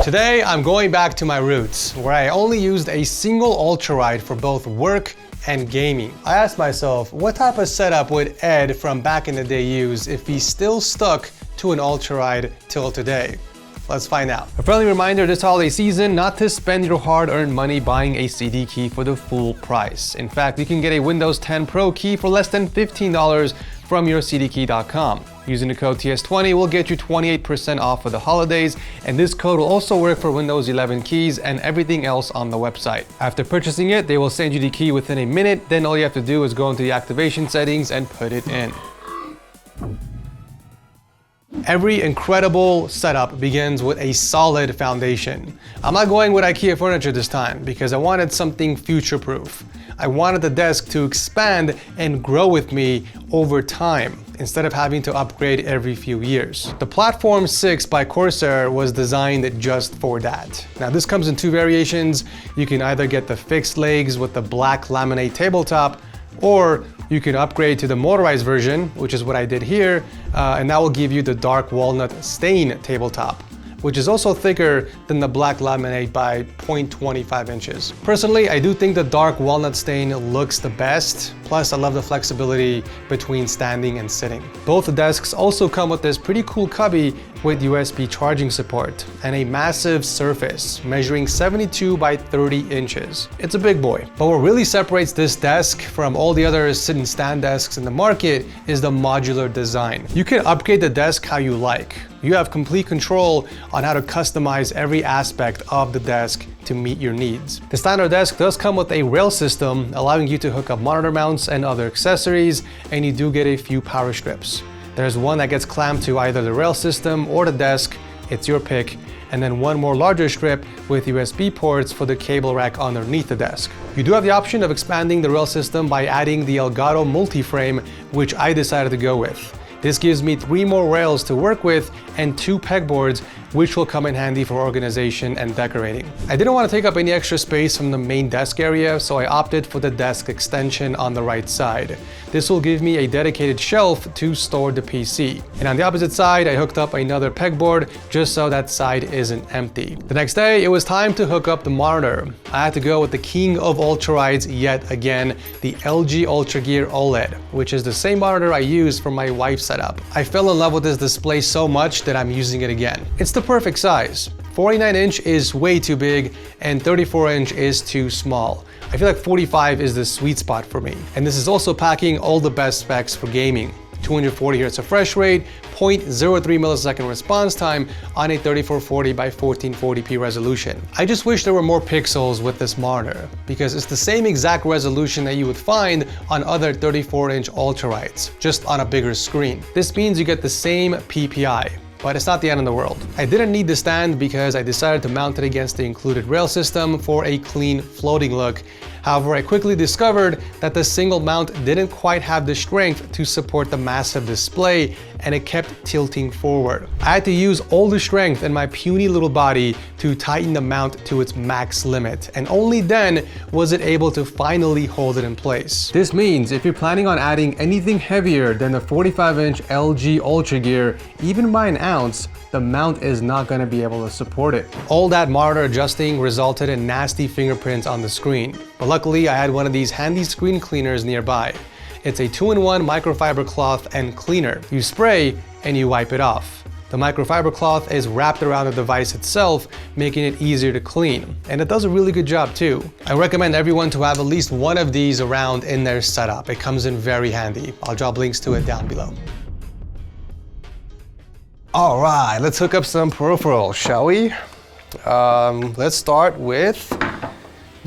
Today, I'm going back to my roots, where I only used a single Ultrawide for both work and gaming. I asked myself, what type of setup would Ed from back in the day use if he's still stuck to an Ultrawide till today? Let's find out. A friendly reminder this holiday season not to spend your hard-earned money buying a CD key for the full price. In fact, you can get a Windows 10 Pro key for less than $15 from yourcdkey.com. Using the code TS20 will get you 28% off for the holidays, and this code will also work for Windows 11 keys and everything else on the website. After purchasing it, they will send you the key within a minute, then all you have to do is go into the activation settings and put it in. Every incredible setup begins with a solid foundation. I'm not going with IKEA furniture this time because I wanted something future-proof. I wanted the desk to expand and grow with me over time instead of having to upgrade every few years. The Platform 6 by Corsair was designed just for that. Now this comes in two variations. You can either get the fixed legs with the black laminate tabletop, or you can upgrade to the motorized version, which is what I did here, and that will give you the dark walnut stain tabletop, which is also thicker than the black laminate by 0.25 inches. Personally, I do think the dark walnut stain looks the best, plus I love the flexibility between standing and sitting. Both desks also come with this pretty cool cubby with USB charging support and a massive surface measuring 72 by 30 inches. It's a big boy. But what really separates this desk from all the other sit and stand desks in the market is the modular design. You can upgrade the desk how you like. You have complete control on how to customize every aspect of the desk to meet your needs. The standard desk does come with a rail system, allowing you to hook up monitor mounts and other accessories, and you do get a few power strips. There's one that gets clamped to either the rail system or the desk, it's your pick, and then one more larger strip with USB ports for the cable rack underneath the desk. You do have the option of expanding the rail system by adding the Elgato multi-frame, which I decided to go with. This gives me 3 more rails to work with and 2 pegboards, which will come in handy for organization and decorating. I didn't want to take up any extra space from the main desk area, so I opted for the desk extension on the right side. This will give me a dedicated shelf to store the PC. And on the opposite side, I hooked up another pegboard just so that side isn't empty. The next day, it was time to hook up the monitor. I had to go with the king of Ultrawides yet again, the LG UltraGear OLED, which is the same monitor I used for my wife's setup. I fell in love with this display so much that I'm using it again. It's the perfect size. 49-inch is way too big and 34-inch is too small. I feel like 45 is the sweet spot for me. And this is also packing all the best specs for gaming. 240 Hz refresh rate, 0.03 millisecond response time on a 3440 by 1440p resolution. I just wish there were more pixels with this monitor because it's the same exact resolution that you would find on other 34-inch Ultrawides, just on a bigger screen. This means you get the same PPI. But it's not the end of the world. I didn't need the stand because I decided to mount it against the included rail system for a clean floating look. However, I quickly discovered that the single mount didn't quite have the strength to support the massive display, and it kept tilting forward. I had to use all the strength in my puny little body to tighten the mount to its max limit, and only then was it able to finally hold it in place. This means if you're planning on adding anything heavier than the 45-inch LG UltraGear, even by an ounce, the mount is not going to be able to support it. All that monitor adjusting resulted in nasty fingerprints on the screen, but luckily I had one of these handy screen cleaners nearby. It's a 2-in-1 microfiber cloth and cleaner. You spray and you wipe it off. The microfiber cloth is wrapped around the device itself, making it easier to clean. And it does a really good job too. I recommend everyone to have at least one of these around in their setup. It comes in very handy. I'll drop links to it down below. All right, let's hook up some peripherals, shall we? Let's start with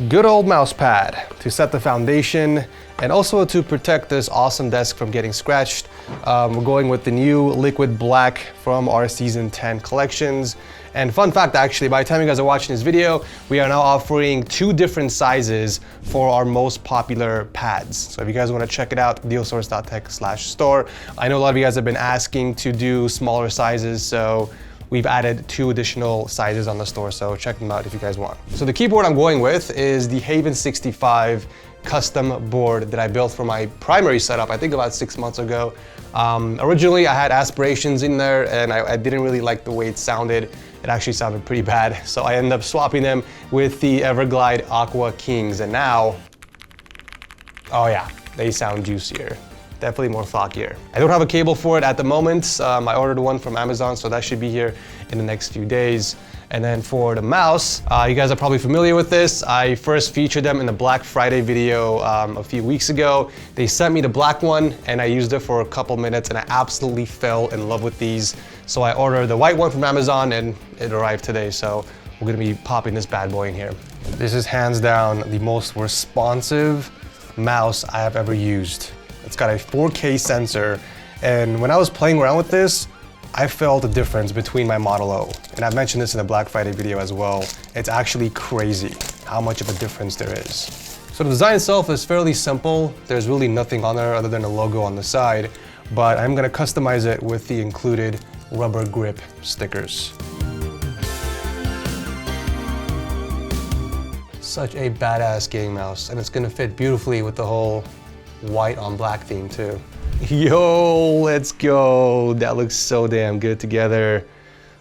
good old mouse pad to set the foundation and also to protect this awesome desk from getting scratched. We're going with the new liquid black from our season 10 collections. And fun fact, actually, by the time you guys are watching this video, we are now offering 2 different sizes for our most popular pads. So if you guys want to check it out, dealsource.tech/store. I know a lot of you guys have been asking to do smaller sizes, so we've added 2 additional sizes on the store, so check them out if you guys want. So the keyboard I'm going with is the Haven 65 custom board that I built for my primary setup, I think about 6 months ago. Originally I had aspirations in there and I didn't really like the way it sounded. it actually sounded pretty bad. So I ended up swapping them with the Everglide Aqua Kings, and now, oh yeah, they sound juicier. Definitely more flockier. I don't have a cable for it at the moment. I ordered one from Amazon, so that should be here in the next few days. And then for the mouse, you guys are probably familiar with this. I first featured them in the Black Friday video a few weeks ago. They sent me the black one and I used it for a couple minutes and I absolutely fell in love with these. So I ordered the white one from Amazon and it arrived today. So we're gonna be popping this bad boy in here. This is hands down the most responsive mouse I have ever used. It's got a 4K sensor, and when I was playing around with this, I felt a difference between my Model O. And I've mentioned this in the Black Friday video as well. It's actually crazy how much of a difference there is. So the design itself is fairly simple. There's really nothing on there other than a logo on the side, but I'm gonna customize it with the included rubber grip stickers. Such a badass gaming mouse, and it's gonna fit beautifully with the whole white on black theme too. Yo, let's go. That looks so damn good together.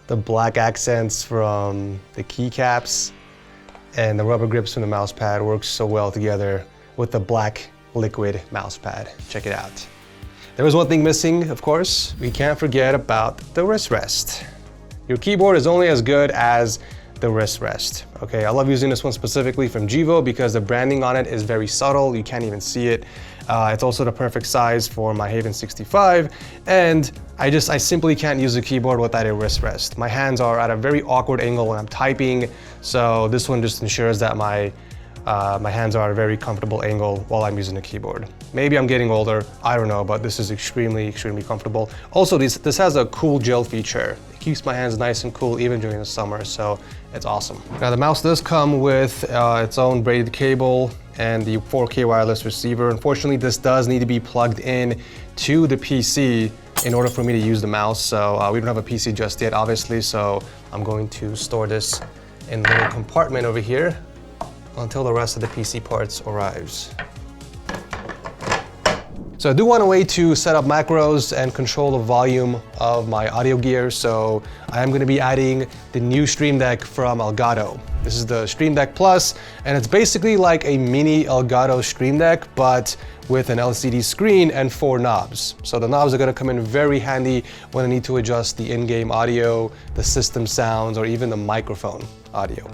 The black accents from the keycaps and the rubber grips from the mouse pad works so well together with the black liquid mouse pad. Check it out. There was one thing missing, of course. We can't forget about the wrist rest. Your keyboard is only as good as the wrist rest. Okay, I love using this one specifically from Jivo because the branding on it is very subtle. You can't even see it. It's also the perfect size for my Haven 65, and I simply can't use a keyboard without a wrist rest. My hands are at a very awkward angle when I'm typing, so this one just ensures that my hands are at a very comfortable angle while I'm using the keyboard. Maybe I'm getting older, I don't know, but this is extremely, extremely comfortable. Also, this has a cool gel feature. It keeps my hands nice and cool even during the summer, so it's awesome. Now the mouse does come with its own braided cable and the 4K wireless receiver. Unfortunately, this does need to be plugged in to the PC in order for me to use the mouse. So we don't have a PC just yet, obviously, so I'm going to store this in the little compartment over here until the rest of the PC parts arrives. So I do want a way to set up macros and control the volume of my audio gear. So I am gonna be adding the new Stream Deck from Elgato. This is the Stream Deck Plus, and it's basically like a mini Elgato Stream Deck, but with an LCD screen and 4 knobs. So the knobs are gonna come in very handy when I need to adjust the in-game audio, the system sounds, or even the microphone audio.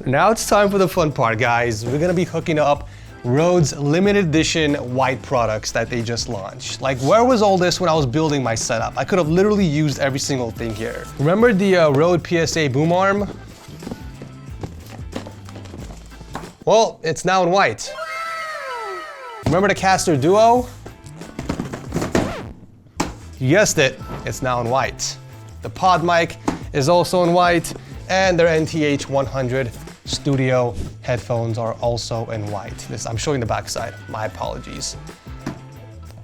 Now it's time for the fun part, guys. We're gonna be hooking up Rode's limited edition white products that they just launched. Like, where was all this when I was building my setup? I could have literally used every single thing here. Remember the Rode PSA boom arm? Well, it's now in white. Remember the Caster Duo? You guessed it, it's now in white. The Pod mic is also in white, and their NTH 100 Studio headphones are also in white. I'm showing the backside, my apologies.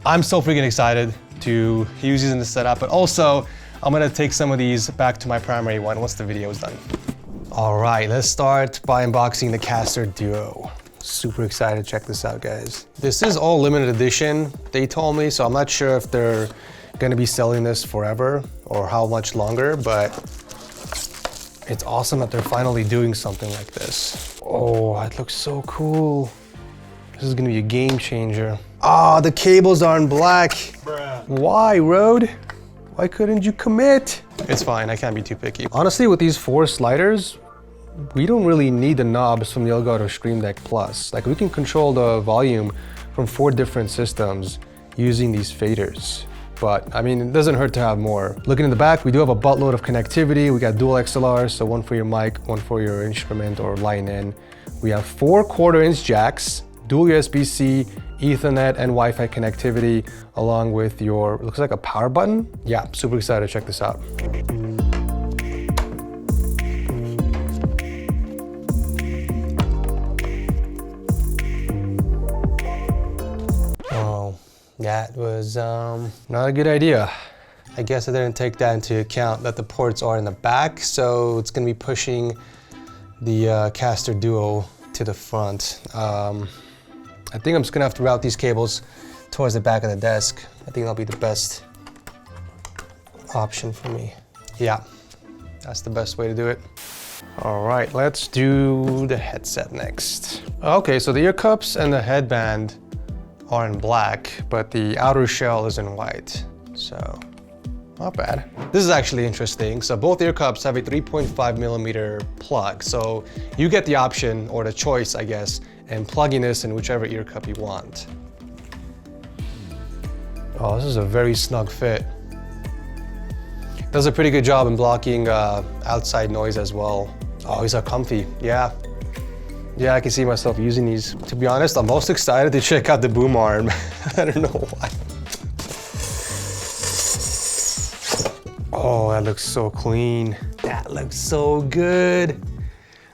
I'm so freaking excited to use these in the setup, but also I'm gonna take some of these back to my primary one once the video is done. All right, let's start by unboxing the Caster Duo. Super excited to check this out, guys. This is all limited edition, they told me, so I'm not sure if they're gonna be selling this forever or how much longer, but it's awesome that they're finally doing something like this. Oh, it looks so cool. This is gonna be a game changer. Ah, the cables are in black. Bruh. Why, Rode? Why couldn't you commit? It's fine, I can't be too picky. Honestly, with these 4 sliders, we don't really need the knobs from the Elgato Stream Deck Plus. Like, we can control the volume from 4 different systems using these faders. But I mean, it doesn't hurt to have more. Looking in the back, we do have a buttload of connectivity. We got dual XLRs, so one for your mic, one for your instrument or line in. We have 4 1/4-inch jacks, dual USB-C, Ethernet, and Wi-Fi connectivity, along with your, looks like a power button. Yeah, super excited to check this out. That was not a good idea. I guess I didn't take that into account that the ports are in the back, so it's gonna be pushing the caster duo to the front. I think I'm just gonna have to route these cables towards the back of the desk. I think that'll be the best option for me. Yeah, that's the best way to do it. All right, let's do the headset next. Okay, so the ear cups and the headband are in black, but the outer shell is in white, so not bad. This is actually interesting. So both ear cups have a 3.5mm plug, so you get the option, or the choice, I guess, in plugging this in whichever ear cup you want. Oh, this is a very snug fit. Does a pretty good job in blocking outside noise as well. Oh, these are comfy, yeah. Yeah, I can see myself using these. To be honest, I'm most excited to check out the boom arm. I don't know why. Oh, that looks so clean. That looks so good.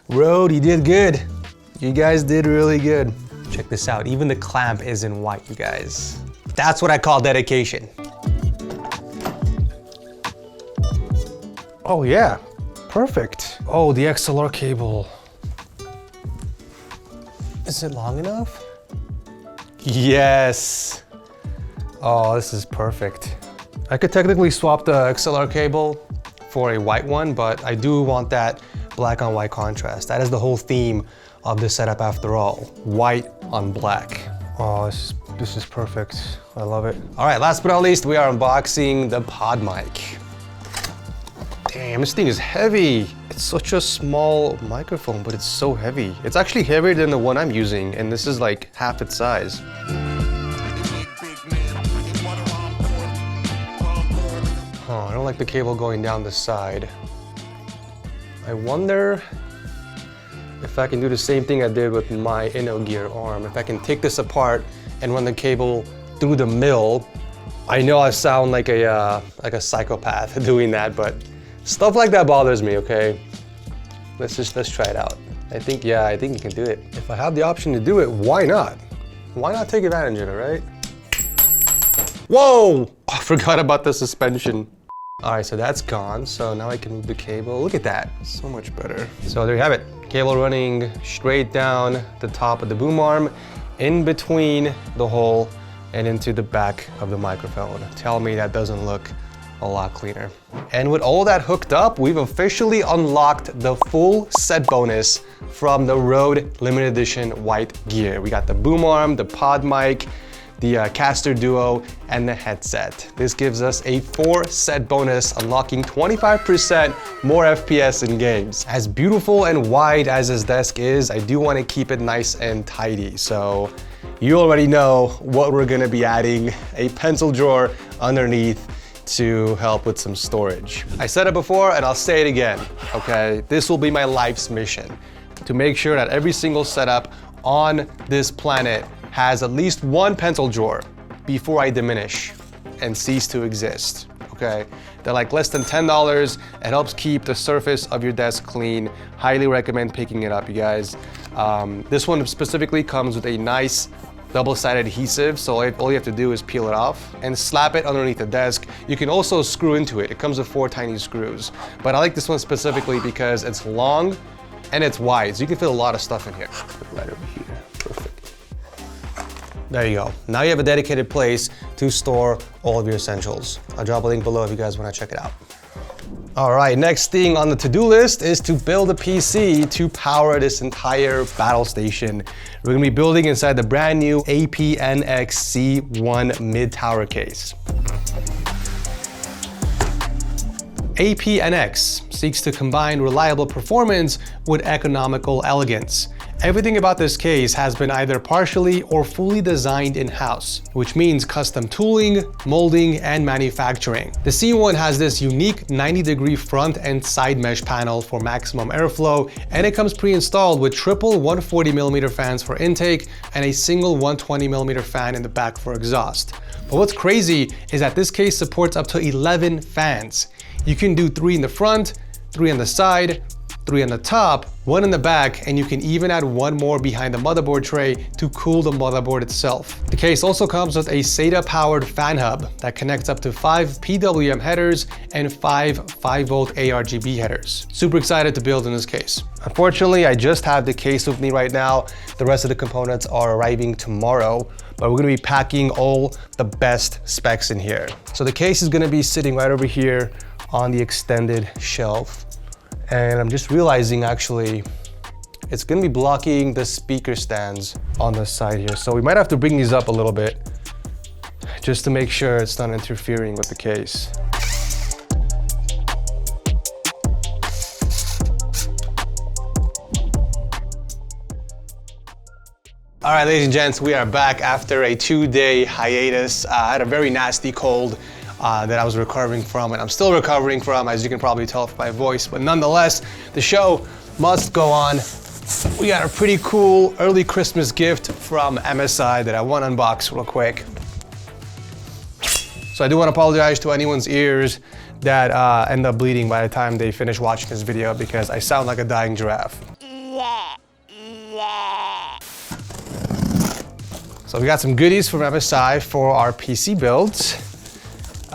Rode, you did good. You guys did really good. Check this out, even the clamp is in white, you guys. That's what I call dedication. Oh yeah, perfect. Oh, the XLR cable. Is it long enough? Yes. Oh, this is perfect. I could technically swap the XLR cable for a white one, but I do want that black on white contrast. That is the whole theme of this setup after all. White on black. Oh, this is perfect. I love it. All right, last but not least, we are unboxing the pod mic. Damn, this thing is heavy. It's such a small microphone, but it's so heavy. It's actually heavier than the one I'm using, and this is like half its size. Oh, I don't like the cable going down the side. I wonder if I can do the same thing I did with my InnoGear arm. If I can take this apart and run the cable through the mill. I know I sound like a psychopath doing that, but stuff like that bothers me, okay? Let's try it out. I think you can do it. If I have the option to do it, why not? Why not take advantage of it, right? Whoa! I forgot about the suspension. All right, so that's gone. So now I can move the cable. Look at that, so much better. So there you have it. Cable running straight down the top of the boom arm, in between the hole and into the back of the microphone. Tell me that doesn't look a lot cleaner. And with all that hooked up, we've officially unlocked the full set bonus from the Rode limited edition white gear. We got the boom arm, the pod mic, the caster duo, and the headset. This gives us a 4-set bonus, unlocking 25% more FPS in games. As beautiful and wide as this desk is, I do want to keep it nice and tidy. So you already know what we're gonna be adding: a pencil drawer underneath to help with some storage. I said it before and I'll say it again, okay? This will be my life's mission, to make sure that every single setup on this planet has at least one pencil drawer before I diminish and cease to exist, okay? They're like less than $10. It helps keep the surface of your desk clean. Highly recommend picking it up, you guys. This one specifically comes with a nice double-sided adhesive, so all you have to do is peel it off and slap it underneath the desk. You can also screw into it. It comes with 4 tiny screws. But I like this one specifically because it's long and it's wide, so you can fit a lot of stuff in here. Right over here, perfect. There you go. Now you have a dedicated place to store all of your essentials. I'll drop a link below if you guys want to check it out. All right, next thing on the to-do list is to build a PC to power this entire battle station. We're gonna be building inside the brand new APNX C1 mid-tower case. APNX seeks to combine reliable performance with economical elegance. Everything about this case has been either partially or fully designed in-house, which means custom tooling, molding, and manufacturing. The C1 has this unique 90-degree front and side mesh panel for maximum airflow, and it comes pre-installed with triple 140mm fans for intake and a single 120mm fan in the back for exhaust. But what's crazy is that this case supports up to 11 fans. You can do 3 in the front, 3 on the side, 3 on the top, 1 in the back, and you can even add 1 more behind the motherboard tray to cool the motherboard itself. The case also comes with a SATA-powered fan hub that connects up to 5 PWM headers and 5 5-volt ARGB headers. Super excited to build in this case. Unfortunately, I just have the case with me right now. The rest of the components are arriving tomorrow, but we're gonna be packing all the best specs in here. So the case is gonna be sitting right over here on the extended shelf. And I'm just realizing actually, it's gonna be blocking the speaker stands on the side here. So we might have to bring these up a little bit just to make sure it's not interfering with the case. All right, ladies and gents, we are back after a 2-day hiatus. I had a very nasty cold that I was recovering from, and I'm still recovering from, as you can probably tell from my voice, but nonetheless, the show must go on. We got a pretty cool early Christmas gift from MSI that I want to unbox real quick. So I do want to apologize to anyone's ears that end up bleeding by the time they finish watching this video, because I sound like a dying giraffe. So we got some goodies from MSI for our PC builds.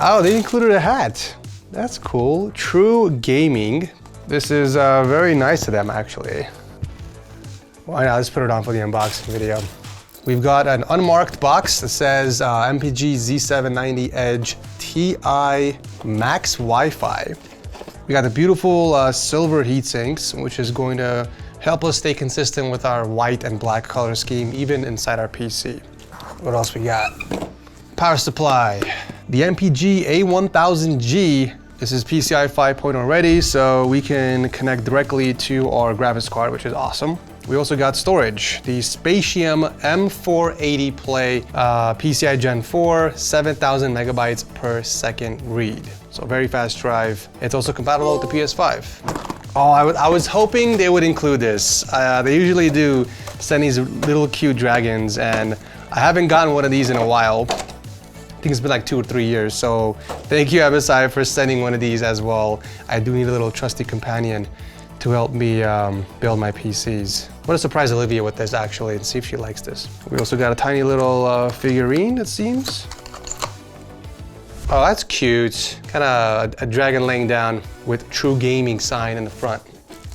Oh, they included a hat. That's cool. True Gaming. This is very nice of them, actually. Why not? Let's put it on for the unboxing video. We've got an unmarked box that says MPG Z790 Edge TI Max Wi-Fi. We got the beautiful silver heat sinks, which is going to help us stay consistent with our white and black color scheme, even inside our PC. What else we got? Power supply. The MPG A1000G, this is PCI 5.0 ready, so we can connect directly to our graphics card, which is awesome. We also got storage, the Spatium M480 Play PCI Gen 4, 7,000 megabytes per second read. So very fast drive. It's also compatible with the PS5. Oh, I was hoping they would include this. They usually do send these little cute dragons, and I haven't gotten one of these in a while. I think it's been like 2 or 3 years, so thank you MSI for sending one of these as well. I do need a little trusty companion to help me build my PCs. I'm gonna surprise Olivia with this actually and see if she likes this. We also got a tiny little figurine, it seems. Oh, that's cute. Kind of a dragon laying down with True Gaming sign in the front.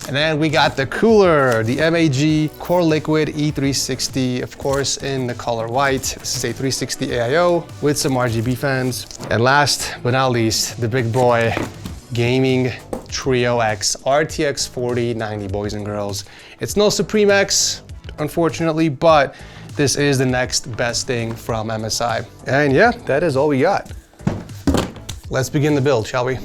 And then we got the cooler, the MAG Core Liquid E360, of course, in the color white. This is a 360 AIO with some RGB fans. And last but not least, the big boy, Gaming Trio X RTX 4090, boys and girls. It's no Supreme X, unfortunately, but this is the next best thing from MSI. And yeah, that is all we got. Let's begin the build, shall we?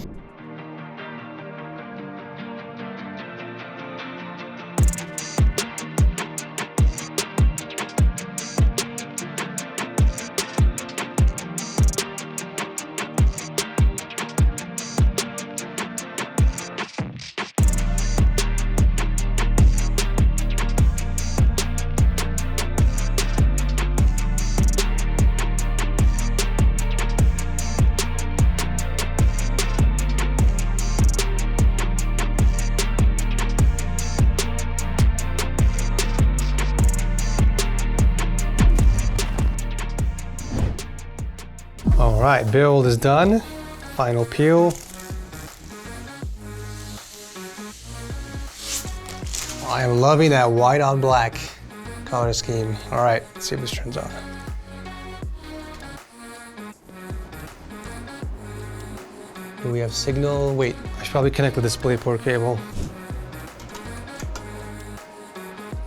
All right, build is done. Final peel. I am loving that white on black color scheme. All right, let's see if this turns on. Do we have signal? Wait, I should probably connect the DisplayPort cable.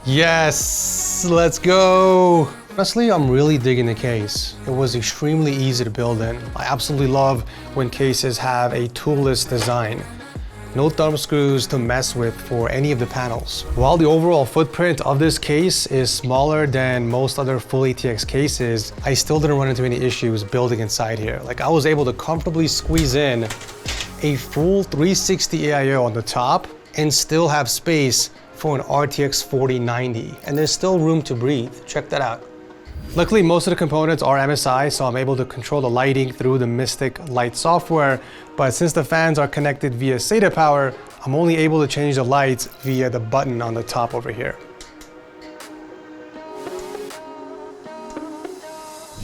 Yes, let's go. Honestly, I'm really digging the case. It was extremely easy to build in. I absolutely love when cases have a toolless design. No thumb screws to mess with for any of the panels. While the overall footprint of this case is smaller than most other full ATX cases, I still didn't run into any issues building inside here. Like, I was able to comfortably squeeze in a full 360 AIO on the top and still have space for an RTX 4090. And there's still room to breathe. Check that out. Luckily, most of the components are MSI, so I'm able to control the lighting through the Mystic Light software. But since the fans are connected via SATA power, I'm only able to change the lights via the button on the top over here.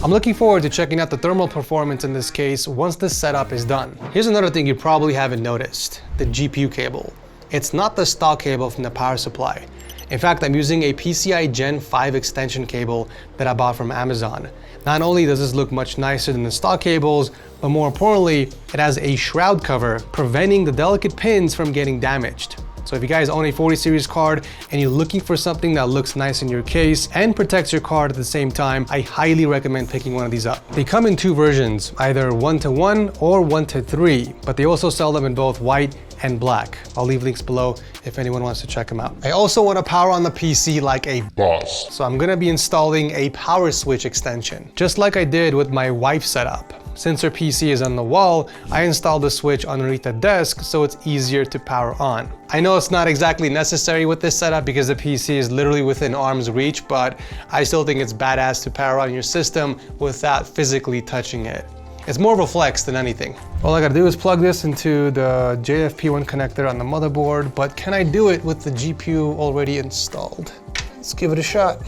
I'm looking forward to checking out the thermal performance in this case once this setup is done. Here's another thing you probably haven't noticed, the GPU cable. It's not the stock cable from the power supply. In fact, I'm using a PCI Gen 5 extension cable that I bought from Amazon. Not only does this look much nicer than the stock cables, but more importantly, it has a shroud cover preventing the delicate pins from getting damaged. So if you guys own a 40 series card and you're looking for something that looks nice in your case and protects your card at the same time, I highly recommend picking one of these up. They come in two versions, either 1:1 or 1:3, but they also sell them in both white and black. I'll leave links below if anyone wants to check them out. I also want to power on the PC like a boss. So I'm gonna be installing a power switch extension, just like I did with my wife's setup. Since her PC is on the wall, I installed the switch underneath the desk so it's easier to power on. I know it's not exactly necessary with this setup because the PC is literally within arm's reach, but I still think it's badass to power on your system without physically touching it. It's more of a flex than anything. All I gotta do is plug this into the JFP1 connector on the motherboard, but can I do it with the GPU already installed? Let's give it a shot.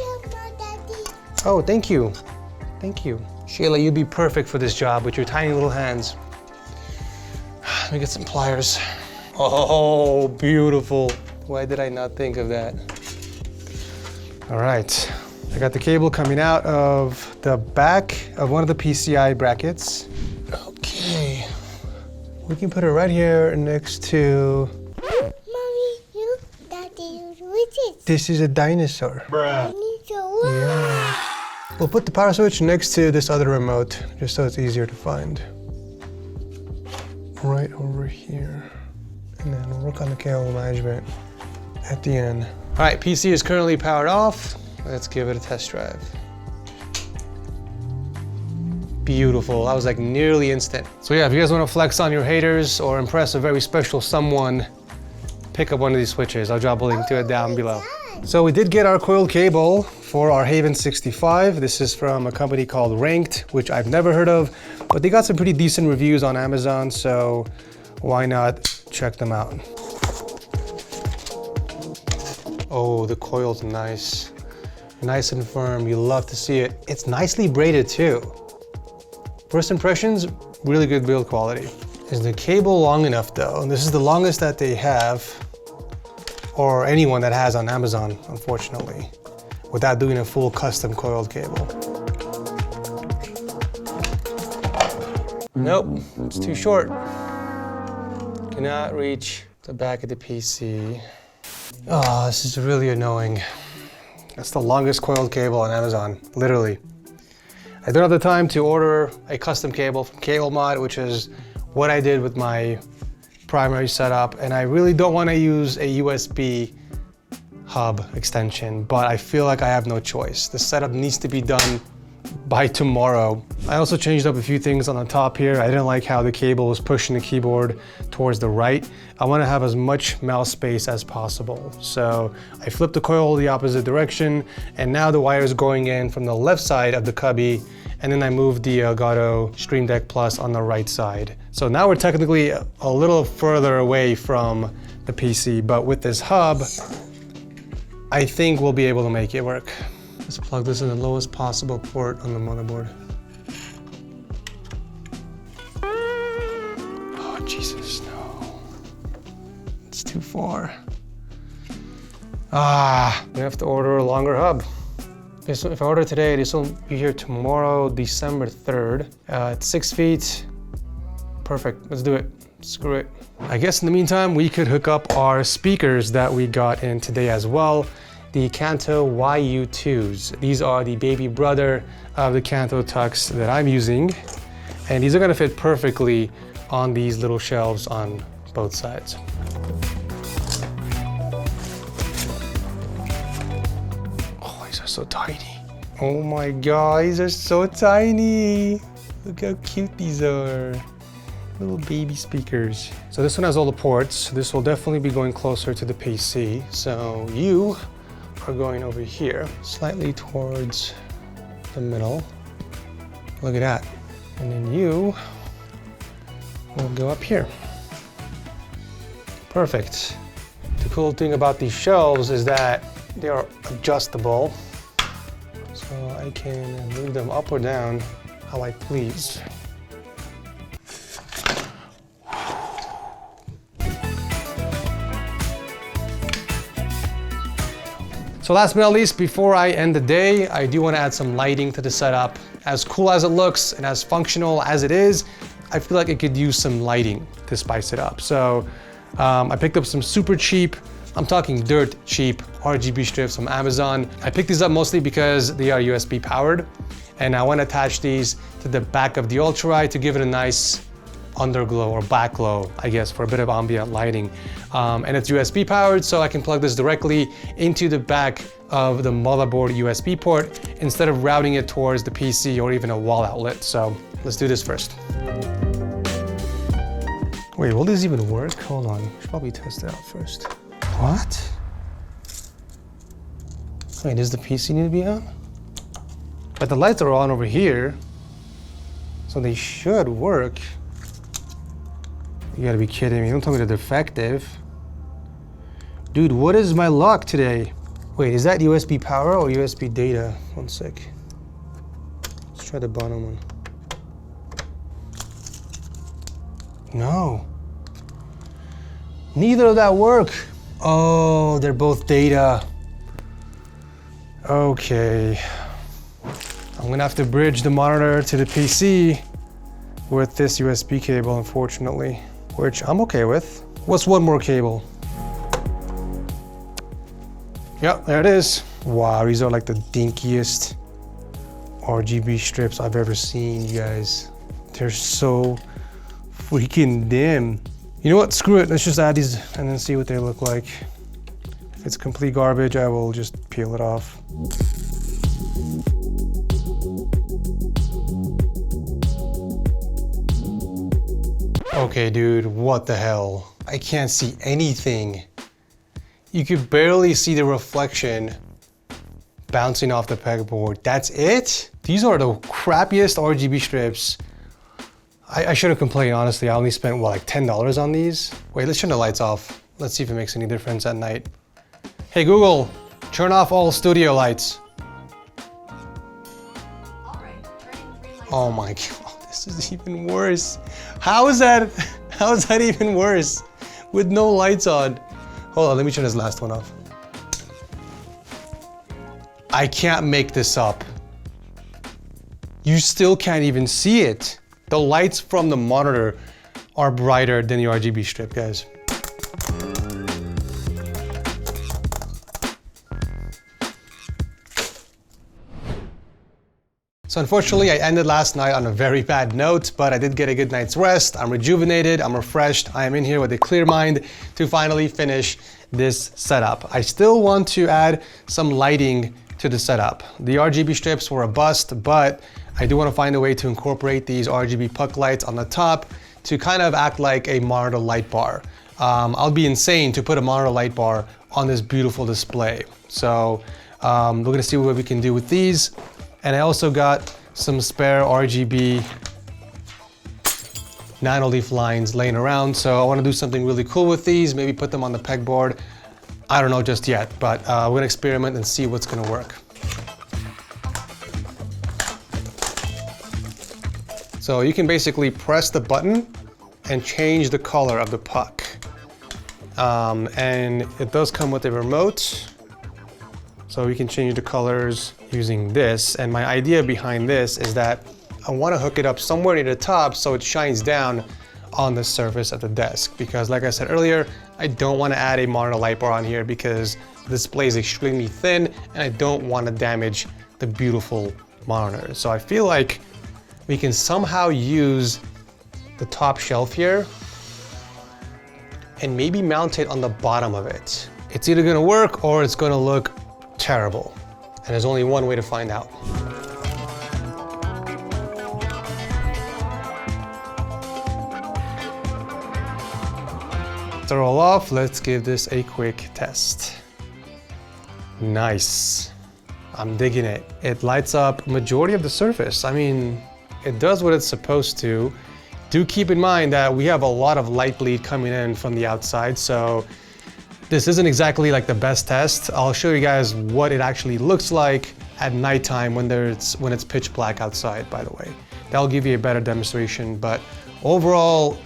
Oh, thank you. Thank you. Shayla, you'd be perfect for this job with your tiny little hands. Let me get some pliers. Oh, beautiful. Why did I not think of that? All right, I got the cable coming out of the back of one of the PCI brackets. Okay, we can put it right here next to... Mommy, look, Daddy, what's it? This is a dinosaur. Bruh. Dinosaur. Yeah. We'll put the power switch next to this other remote, just so it's easier to find. Right over here. And then we'll work on the cable management at the end. All right, PC is currently powered off. Let's give it a test drive. Beautiful, that was like nearly instant. So yeah, if you guys want to flex on your haters or impress a very special someone, pick up one of these switches. I'll drop a link to it down below. So we did get our coiled cable for our Haven 65. This is from a company called Ranked, which I've never heard of, but they got some pretty decent reviews on Amazon, so why not check them out. Oh, the coil's nice. Nice and firm, you love to see it. It's nicely braided too. First impressions, really good build quality. Is the cable long enough though? And this is the longest that they have, or anyone that has on Amazon, unfortunately, without doing a full custom coiled cable. Nope, it's too short. Cannot reach the back of the PC. Oh, this is really annoying. That's the longest coiled cable on Amazon, literally. I don't have the time to order a custom cable from Cable Mod, which is what I did with my primary setup, and I really don't want to use a USB hub extension, but I feel like I have no choice. The setup needs to be done by tomorrow. I also changed up a few things on the top here. I didn't like how the cable was pushing the keyboard towards the right. I want to have as much mouse space as possible. So I flipped the coil the opposite direction, and now the wire is going in from the left side of the cubby, and then I moved the Elgato Stream Deck Plus on the right side. So now we're technically a little further away from the PC, but with this hub, I think we'll be able to make it work. Let's plug this in the lowest possible port on the motherboard. Oh, Jesus, no. It's too far. We have to order a longer hub. Okay, so if I order today, this will be here tomorrow, December 3rd. It's 6 feet. Perfect, let's do it. Screw it. I guess in the meantime, we could hook up our speakers that we got in today as well. The Kanto YU2s. These are the baby brother of the Kanto Tux that I'm using. And these are gonna fit perfectly on these little shelves on both sides. Oh, these are so tiny. Oh my God, these are so tiny. Look how cute these are. Little baby speakers. So this one has all the ports. This will definitely be going closer to the PC. So you are going over here, slightly towards the middle. Look at that. And then you will go up here. Perfect. The cool thing about these shelves is that they are adjustable. So I can move them up or down how I please. So last but not least, before I end the day, I do want to add some lighting to the setup. As cool as it looks and as functional as it is, I feel like it could use some lighting to spice it up. So I picked up some super cheap, I'm talking dirt cheap RGB strips from Amazon. I picked these up mostly because they are USB powered, and I want to attach these to the back of the Ultrawide to give it a nice underglow or backglow, I guess, for a bit of ambient lighting. And it's USB powered, so I can plug this directly into the back of the motherboard USB port instead of routing it towards the PC or even a wall outlet. So let's do this first. Wait, will this even work? Hold on, I should probably test it out first. What? Wait, does the PC need to be on? But the lights are on over here, so they should work. You gotta be kidding me. Don't tell me they're defective. Dude, what is my luck today? Wait, is that USB power or USB data? One sec. Let's try the bottom one. No. Neither of that work. Oh, they're both data. Okay. I'm gonna have to bridge the monitor to the PC with this USB cable, unfortunately, which I'm okay with. What's one more cable? Yep, there it is. Wow, these are like the dinkiest RGB strips I've ever seen, you guys. They're so freaking dim. You know what, screw it, let's just add these and then see what they look like. If it's complete garbage, I will just peel it off. Okay, dude, what the hell? I can't see anything. You could barely see the reflection bouncing off the pegboard. That's it? These are the crappiest RGB strips. I shouldn't complain, honestly. I only spent, what, like $10 on these? Wait, let's turn the lights off. Let's see if it makes any difference at night. Hey, Google, turn off all studio lights. All right, turning 3 lights. Oh my God, this is even worse. How is that even worse? With no lights on. Hold on, let me turn this last one off. I can't make this up. You still can't even see it. The lights from the monitor are brighter than the RGB strip, guys. So unfortunately, I ended last night on a very bad note, but I did get a good night's rest. I'm rejuvenated, I'm refreshed. I am in here with a clear mind to finally finish this setup. I still want to add some lighting to the setup. The RGB strips were a bust, but I do want to find a way to incorporate these RGB Puck Lights on the top to kind of act like a monitor light bar. I'll be insane to put a monitor light bar on this beautiful display. So we're gonna see what we can do with these. And I also got some spare RGB nano leaf lines laying around. So I want to do something really cool with these, maybe put them on the pegboard. I don't know just yet, but we're gonna experiment and see what's gonna work. So you can basically press the button and change the color of the puck. And it does come with a remote. So we can change the colors using this. And my idea behind this is that I want to hook it up somewhere near the top so it shines down on the surface of the desk. Because like I said earlier, I don't want to add a monitor light bar on here because the display is extremely thin and I don't want to damage the beautiful monitor. So I feel like we can somehow use the top shelf here and maybe mount it on the bottom of it. It's either going to work or it's going to look terrible. And there's only one way to find out. They're all off. Let's give this a quick test. Nice. I'm digging it. It lights up majority of the surface. I mean, it does what it's supposed to. Do keep in mind that we have a lot of light bleed coming in from the outside, so this isn't exactly like the best test. I'll show you guys what it actually looks like at nighttime when it's pitch black outside, by the way. That'll give you a better demonstration, but overall,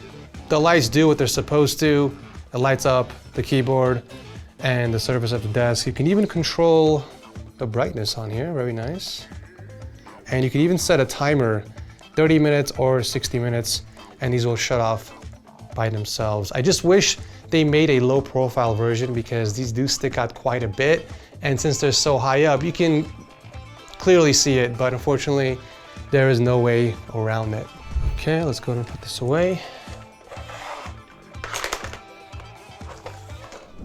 the lights do what they're supposed to. It lights up the keyboard and the surface of the desk. You can even control the brightness on here, very nice. And you can even set a timer, 30 minutes or 60 minutes, and these will shut off by themselves. I just wish they made a low profile version because these do stick out quite a bit. And since they're so high up, you can clearly see it, but unfortunately, there is no way around it. Okay, let's go and put this away.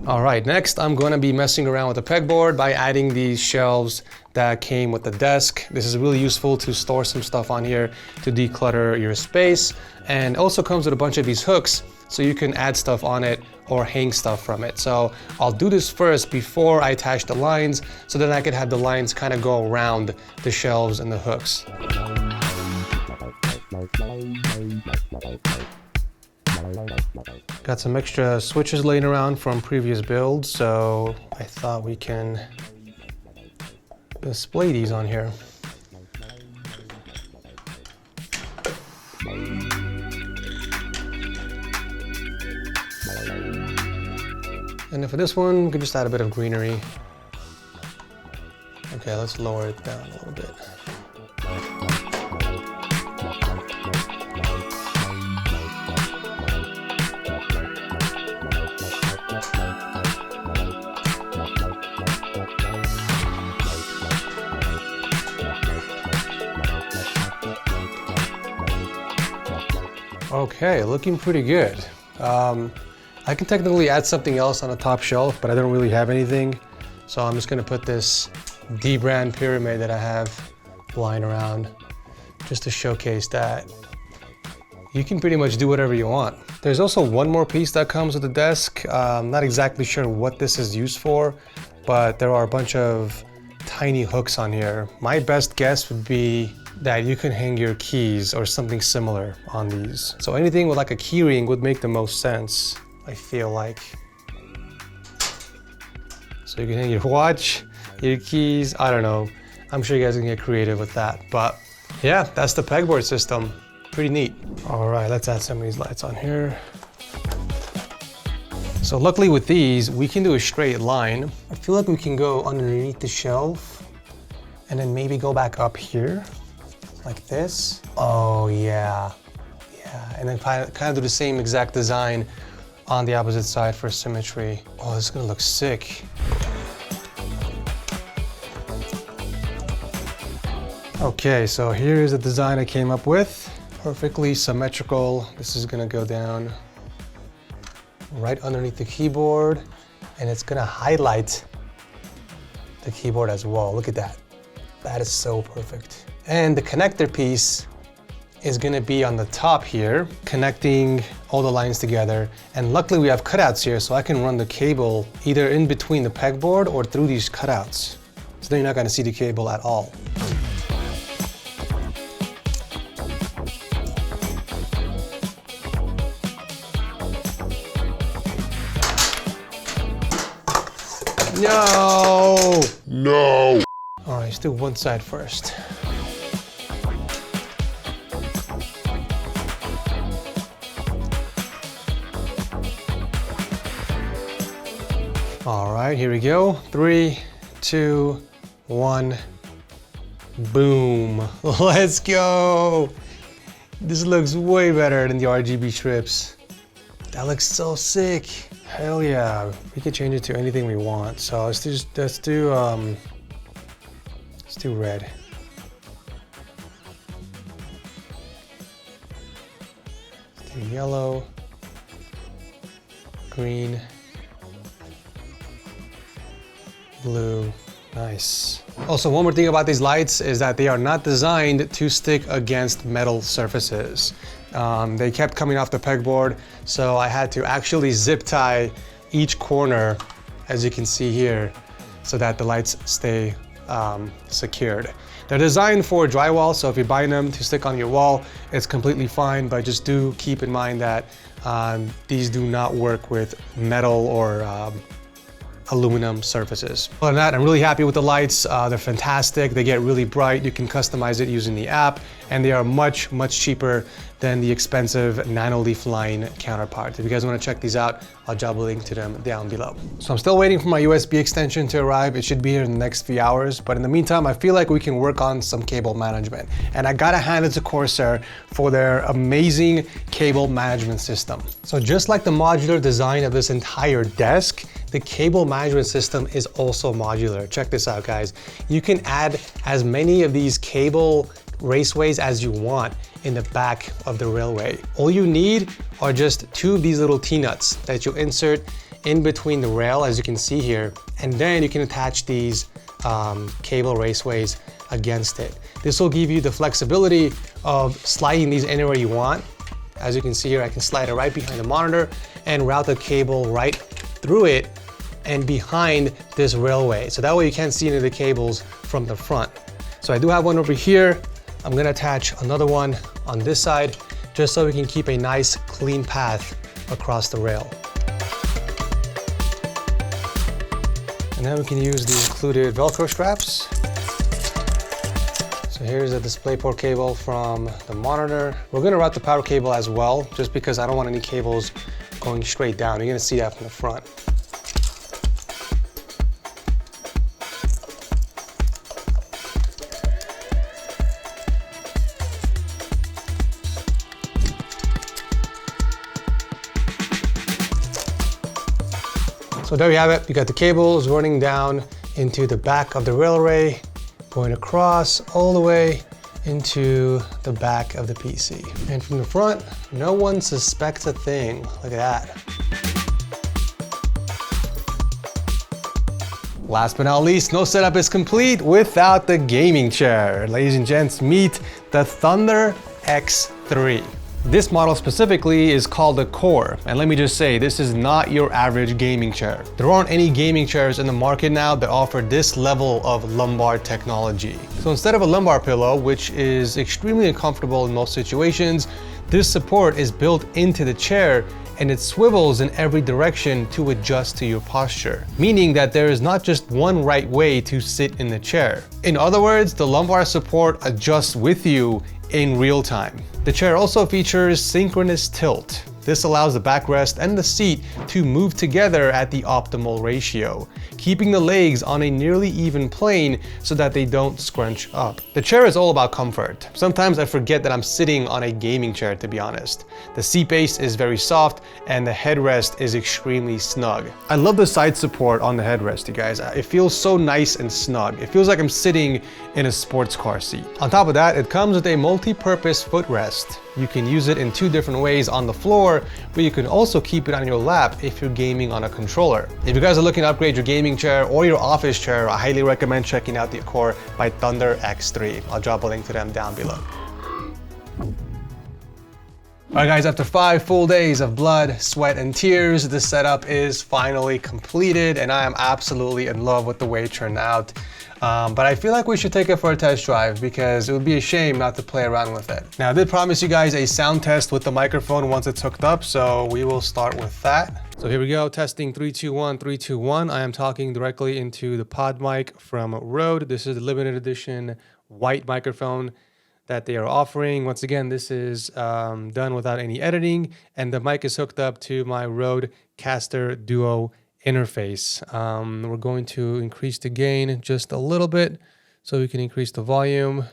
All right, next I'm going to be messing around with the pegboard by adding these shelves that came with the desk. This is really useful to store some stuff on here to declutter your space, and also comes with a bunch of these hooks so you can add stuff on it or hang stuff from it. So I'll do this first before I attach the lines, so then I can have the lines kind of go around the shelves and the hooks. Got some extra switches laying around from previous builds, so I thought we can display these on here. And then for this one, we can just add a bit of greenery. Okay, let's lower it down a little bit. Okay, looking pretty good. I can technically add something else on the top shelf, but I don't really have anything. So I'm just gonna put this D-brand pyramid that I have lying around just to showcase that you can pretty much do whatever you want. There's also one more piece that comes with the desk. I'm not exactly sure what this is used for, but there are a bunch of tiny hooks on here. My best guess would be that you can hang your keys or something similar on these. So anything with like a key ring would make the most sense, I feel like. So you can hang your watch, your keys, I don't know. I'm sure you guys can get creative with that. But yeah, that's the pegboard system. Pretty neat. All right, let's add some of these lights on here. So luckily with these, we can do a straight line. I feel like we can go underneath the shelf and then maybe go back up here like this. Oh yeah, yeah. And then kind of do the same exact design on the opposite side for symmetry. Oh, this is gonna look sick. Okay, so here's the design I came up with. Perfectly symmetrical. This is gonna go down right underneath the keyboard, and it's gonna highlight the keyboard as well. Look at that. That is so perfect. And the connector piece is gonna be on the top here, connecting all the lines together. And luckily we have cutouts here, so I can run the cable either in between the pegboard or through these cutouts. So then you're not gonna see the cable at all. No! No! All right, let's do one side first. All right, here we go. 3, 2, 1, boom. Let's go. This looks way better than the RGB strips. That looks so sick. Hell yeah, we can change it to anything we want. So let's do red. Let's do yellow, green, blue. Nice. Also, one more thing about these lights is that they are not designed to stick against metal surfaces. They kept coming off the pegboard, so I had to actually zip tie each corner, as you can see here, so that the lights stay secured. They're designed for drywall, so if you're buying them to stick on your wall, it's completely fine, but just do keep in mind that these do not work with metal or aluminum surfaces. Other than that, I'm really happy with the lights. They're fantastic. They get really bright. You can customize it using the app, and they are much, much cheaper than the expensive Nanoleaf line counterparts. If you guys want to check these out, I'll drop a link to them down below. So I'm still waiting for my USB extension to arrive. It should be here in the next few hours, but in the meantime, I feel like we can work on some cable management. And I gotta hand it to Corsair for their amazing cable management system. So just like the modular design of this entire desk, the cable management system is also modular. Check this out, guys. You can add as many of these cable raceways as you want in the back of the railway. All you need are just two of these little T-nuts that you insert in between the rail, as you can see here, and then you can attach these cable raceways against it. This will give you the flexibility of sliding these anywhere you want. As you can see here, I can slide it right behind the monitor and route the cable right through it and behind this railway. So that way you can't see any of the cables from the front. So I do have one over here. I'm gonna attach another one on this side just so we can keep a nice clean path across the rail. And then we can use the included Velcro straps. So here's the DisplayPort cable from the monitor. We're gonna route the power cable as well, just because I don't want any cables going straight down. You're gonna see that from the front. So there you have it. You got the cables running down into the back of the railway, going across all the way into the back of the PC. And from the front, no one suspects a thing. Look at that. Last but not least, no setup is complete without the gaming chair. Ladies and gents, meet the Thunder X3. This model specifically is called the Core, and let me just say, this is not your average gaming chair. There aren't any gaming chairs in the market now that offer this level of lumbar technology. So instead of a lumbar pillow, which is extremely uncomfortable in most situations, this support is built into the chair and it swivels in every direction to adjust to your posture, meaning that there is not just one right way to sit in the chair. In other words, the lumbar support adjusts with you in real time. The chair also features synchronous tilt. This allows the backrest and the seat to move together at the optimal ratio, keeping the legs on a nearly even plane so that they don't scrunch up. The chair is all about comfort. Sometimes I forget that I'm sitting on a gaming chair, to be honest. The seat base is very soft and the headrest is extremely snug. I love the side support on the headrest, you guys. It feels so nice and snug. It feels like I'm sitting in a sports car seat. On top of that, it comes with a multi-purpose footrest. You can use it in two different ways on the floor, but you can also keep it on your lap if you're gaming on a controller. If you guys are looking to upgrade your gaming chair or your office chair, I highly recommend checking out the Core by Thunder X3. I'll drop a link to them down below. All right guys, after 5 full days of blood, sweat, and tears, this setup is finally completed and I am absolutely in love with the way it turned out. But I feel like we should take it for a test drive because it would be a shame not to play around with it. Now I did promise you guys a sound test with the microphone once it's hooked up, so we will start with that. So here we go, testing 3, 2, 1, 3, 2, 1. I am talking directly into the pod mic from Rode. This is the limited edition white microphone that they are offering. Once again, this is done without any editing, and the mic is hooked up to my Rode Caster Duo interface. We're going to increase the gain just a little bit so we can increase the volume.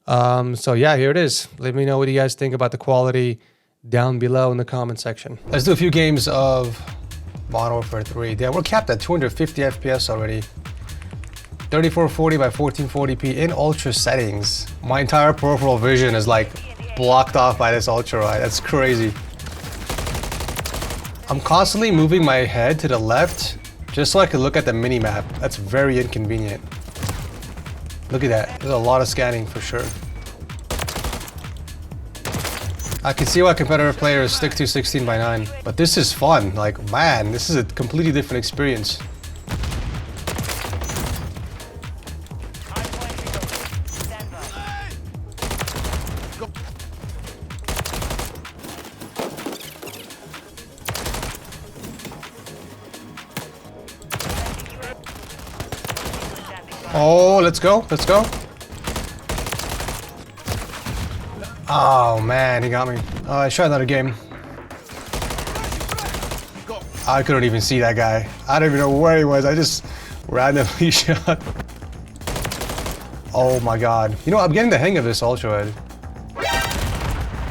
So yeah, here it is. Let me know what you guys think about the quality down below in the comment section. Let's do a few games of Modern Warfare 3. Damn, we're capped at 250 FPS already. 3440 by 1440p in ultra settings. My entire peripheral vision is like blocked off by this Ultrawide. That's crazy. I'm constantly moving my head to the left just so I can look at the mini-map. That's very inconvenient. Look at that. There's a lot of scanning for sure. I can see why competitive players stick to 16:9, but this is fun. Like, man, this is a completely different experience. Oh, let's go. Let's go. Oh, man, he got me. I tried another game. I couldn't even see that guy. I don't even know where he was. I just randomly shot. Oh my god. You know, I'm getting the hang of this Ultrawide.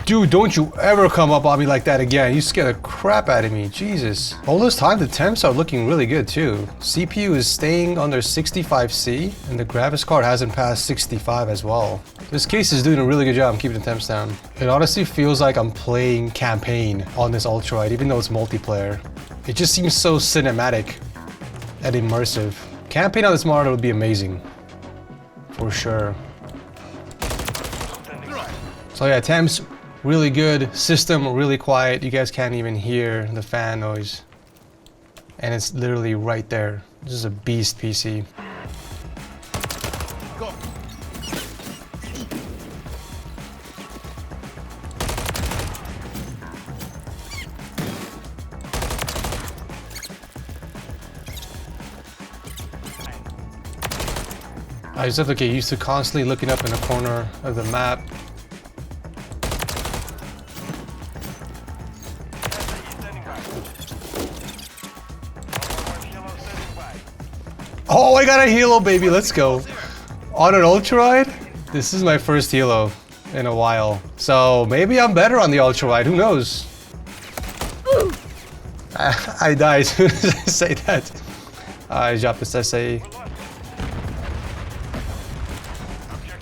Dude, don't you ever come up on me like that again. You scared the crap out of me. Jesus. All this time, the temps are looking really good too. CPU is staying under 65C, and the graphics card hasn't passed 65 as well. This case is doing a really good job keeping the temps down. It honestly feels like I'm playing campaign on this Ultrawide, even though it's multiplayer. It just seems so cinematic and immersive. Campaign on this monitor would be amazing. For sure. So yeah, temps really good, system really quiet. You guys can't even hear the fan noise. And it's literally right there. This is a beast PC. I just have to get used to constantly looking up in the corner of the map. Oh, I got a helo, baby. Let's go. On an Ultrawide? This is my first helo in a while. So maybe I'm better on the Ultrawide. Who knows? I die as soon as I say that. I dropped this essay.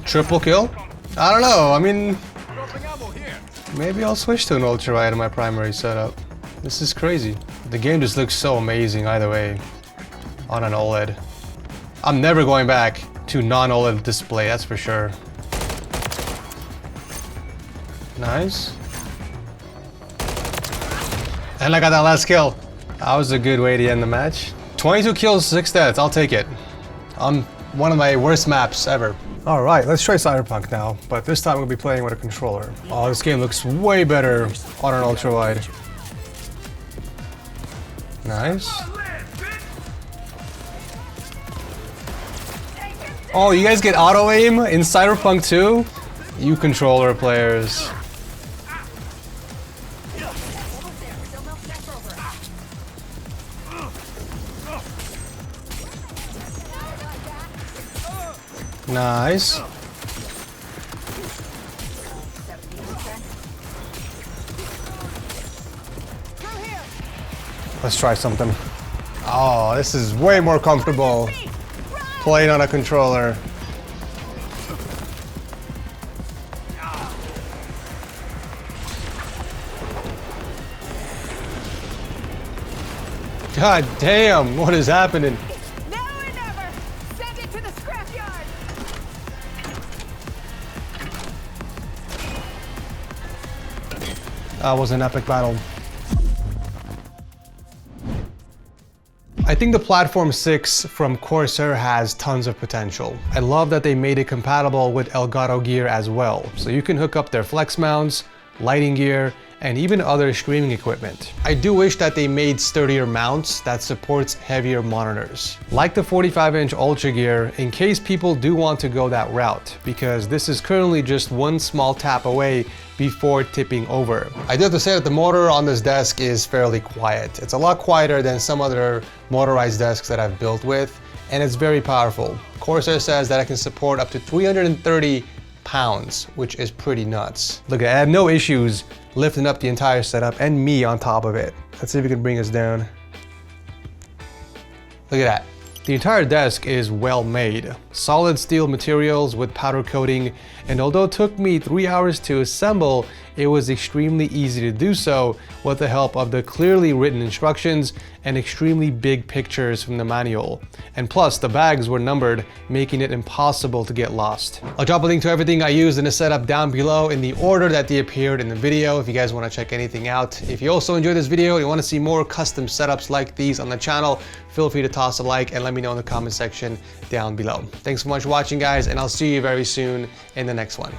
Triple kill? I don't know. I mean, maybe I'll switch to an Ultrawide in my primary setup. This is crazy. The game just looks so amazing either way on an OLED. I'm never going back to non-OLED display, that's for sure. Nice. And I got that last kill. That was a good way to end the match. 22 kills, 6 deaths. I'll take it. On one of my worst maps ever. Alright, let's try Cyberpunk now, but this time we'll be playing with a controller. Oh, this game looks way better on an Ultrawide. Nice. Oh, you guys get auto-aim in Cyberpunk 2? You controller players. Nice. Let's try something. Oh, this is way more comfortable playing on a controller. God damn, what is happening? That was an epic battle. I think the Platform 6 from Corsair has tons of potential. I love that they made it compatible with Elgato gear as well, so you can hook up their flex mounts, lighting gear, and even other streaming equipment. I do wish that they made sturdier mounts that supports heavier monitors. Like the 45-inch Ultra gear, in case people do want to go that route, because this is currently just one small tap away before tipping over. I do have to say that the motor on this desk is fairly quiet. It's a lot quieter than some other motorized desks that I've built with, and it's very powerful. Corsair says that it can support up to 330 pounds, which is pretty nuts. Look, I had no issues lifting up the entire setup and me on top of it. Let's see if we can bring us down. Look at that. The entire desk is well made. Solid steel materials with powder coating, and although it took me 3 hours to assemble, it was extremely easy to do so with the help of the clearly written instructions and extremely big pictures from the manual. And plus, the bags were numbered, making it impossible to get lost. I'll drop a link to everything I used in the setup down below in the order that they appeared in the video if you guys want to check anything out. If you also enjoyed this video and you want to see more custom setups like these on the channel, feel free to toss a like and let me know in the comment section down below. Thanks so much for watching, guys, and I'll see you very soon in the next one.